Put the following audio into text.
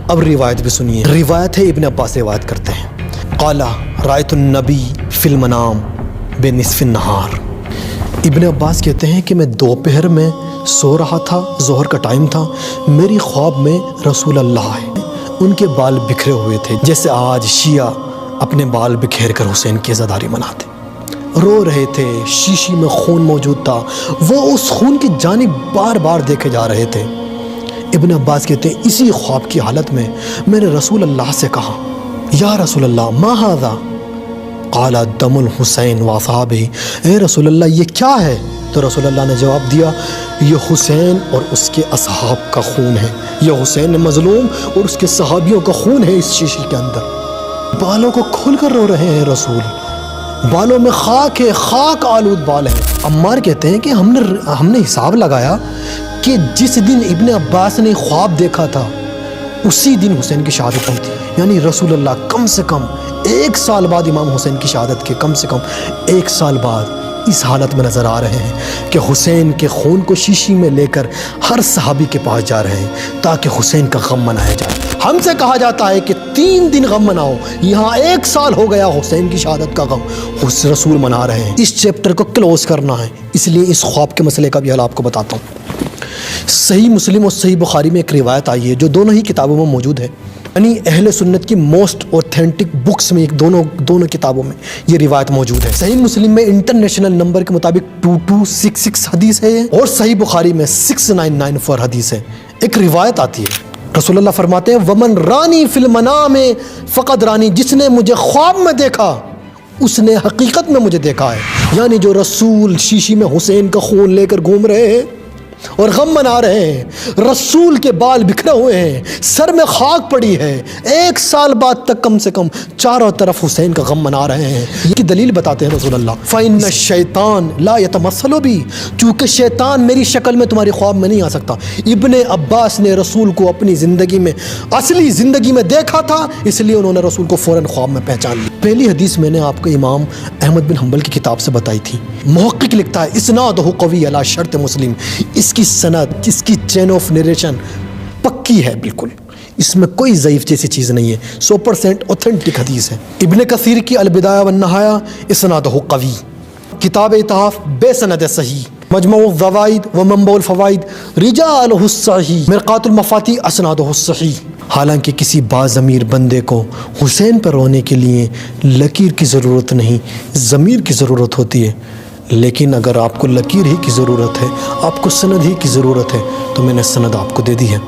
اب روایت بھی سنیے. روایت ہے ابن عباس روایت کرتے ہیں قالا رأیت النبی فی المنام بنصف النہار. ابن عباس کہتے ہیں کہ میں دوپہر میں سو رہا تھا، ظہر کا ٹائم تھا، میری خواب میں رسول اللہ ہے. ان کے بال بکھرے ہوئے تھے جیسے آج شیعہ اپنے بال بکھیر کر حسین کی عزاداری مناتے. رو رہے تھے، شیشی میں خون موجود تھا، وہ اس خون کی جانب بار بار دیکھے جا رہے تھے. ابن عباس کہتے ہیں اسی خواب کی حالت میں میں نے رسول اللہ سے کہا یا رسول اللہ ما ھذا؟ قال دم الحسین واصحابہ. اے رسول اللہ یہ کیا ہے؟ تو رسول اللہ نے جواب دیا یہ حسین اور اس کے اصحاب کا خون ہے، یہ حسین مظلوم اور اس کے صحابیوں کا خون ہے اس شیشی کے اندر. بالوں کو کھول کر رو رہے ہیں رسول، بالوں میں خاک ہے، خاک آلود بال ہے. عمار کہتے ہیں کہ ہم نے حساب لگایا کہ جس دن ابن عباس نے خواب دیکھا تھا اسی دن حسین کی شہادت ہوئی تھی. یعنی رسول اللہ کم سے کم 1 سال بعد امام حسین کی شہادت کے کم سے کم 1 سال بعد اس حالت میں نظر آ رہے ہیں کہ حسین کے خون کو شیشی میں لے کر ہر صحابی کے پاس جا رہے ہیں تاکہ حسین کا غم منایا جائے. ہم سے کہا جاتا ہے کہ 3 دن غم مناؤ، یہاں 1 سال ہو گیا حسین کی شہادت کا غم رسول منا رہے ہیں. اس چیپٹر کو کلوز کرنا ہے، اس لیے اس خواب کے مسئلے کا بھی حل آپ کو بتاتا ہوں. صحیح مسلم اور صحیح بخاری میں ایک روایت آئی ہے جو دونوں ہی کتابوں میں موجود ہے. یعنی اہل سنت کی موسٹ اوتھینٹک بکس میں دونوں کتابوں میں یہ روایت موجود ہے. صحیح مسلم میں انٹرنیشنل نمبر کے مطابق 2266 حدیث ہے اور صحیح بخاری میں 6994 حدیث ہے. ایک روایت آتی ہے رسول اللہ فرماتے ہیں ومن رانی فی المنام فقد رانی، جس نے مجھے خواب میں دیکھا اس نے حقیقت میں مجھے دیکھا ہے. یعنی جو رسول شیشی میں حسین کا خون لے کر گھوم رہے ہیں اور غم منا رہے ہیں، رسول کے بال بکھرے ہوئے ہیں، سر میں خاک پڑی ہے، 1 سال بعد تک کم سے کم چاروں طرف حسین کا غم منا رہے ہیں. یہ کی دلیل بتاتے ہیں رسول اللہ فَإِنَّ الشَّيْطَانَ لَا يَتَمَثَّلُ بِي، چونکہ شیطان میری شکل میں تمہاری خواب میں نہیں آ سکتا. ابن عباس نے رسول کو اپنی زندگی میں، اصلی زندگی میں دیکھا تھا، اس لیے انہوں نے رسول کو فوراً خواب میں پہچان لیا. پہلی حدیث میں نے آپ کو امام احمد بن حنبل کی کتاب سے بتائی تھی. محقق لکھتا ہے اسنادہ قوی علی شرط مسلم، اس کی سند، اس کی چین آف نریشن پکی ہے بالکل، اس میں کوئی ضعیف جیسی چیز نہیں ہے، 100% اوتھینٹک حدیث ہے. ابن کثیر کی البدایہ والنہایہ اسنادہ قوی، کتاب اتحاف بے سند صحیح، مجموع الزوائد و منبع الفوائد رجالہ الصحیح، مرقات المفاتیح اسنادہ صحیح. حالانکہ کسی باضمیر بندے کو حسین پر رونے کے لیے لکیر کی ضرورت نہیں، ضمیر کی ضرورت ہوتی ہے. لیکن اگر آپ کو لکیر ہی کی ضرورت ہے، آپ کو سند ہی کی ضرورت ہے، تو میں نے سند آپ کو دے دی ہے.